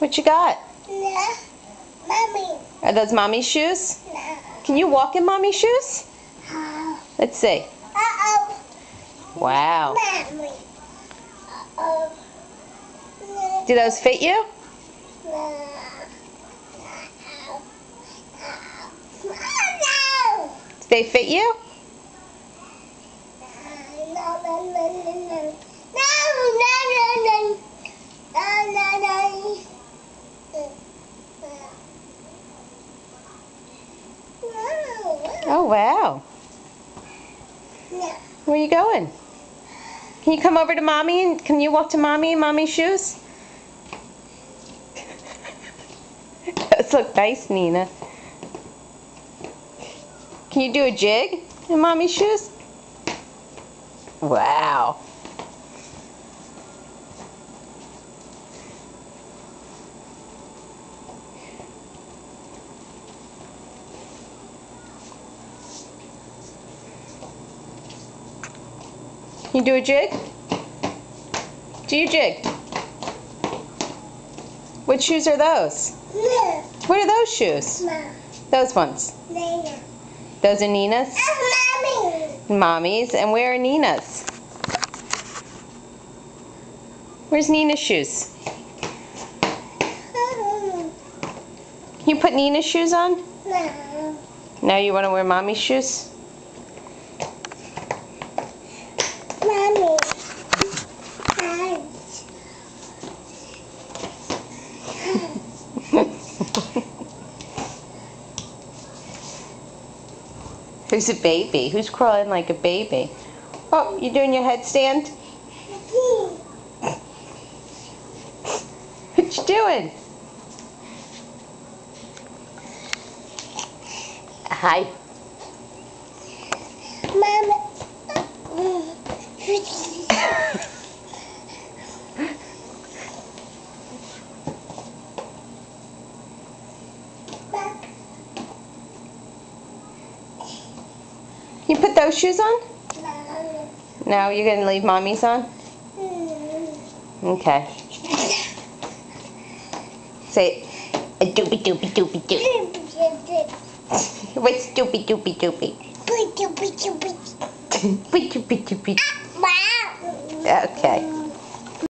What you got? No. Mommy. Are those mommy's shoes? No. Can you walk in mommy's shoes? Oh. Let's see. Uh-oh. Wow. Mommy. Uh-oh. No. Do those fit you? No. No. Do they fit you? No, no, no, no, no. No, no, no, no. No, no, no. Oh, wow. No. Where are you going? Can you come over to mommy and can you walk to mommy in mommy's shoes? Those look nice, Nina. Can you do a jig in mommy's shoes? Wow. Can you do a jig? Do you jig? What shoes are those? No. What are those shoes? No. Those ones. No. Those are Nina's? Mommy. Mommy's. And where are Nina's? Where's Nina's shoes? Can you put Nina's shoes on? No. Now you want to wear mommy's shoes? Mommy. Who's a baby? Who's crawling like a baby? Oh, you doing your headstand? What you doing? Hi. Mama. You put those shoes on? No. No, you're going to leave mommy's on? Okay. Say, a doopy doopy doopy doop. What's doopy doopy doopy? Doopy doopy doopy. Okay.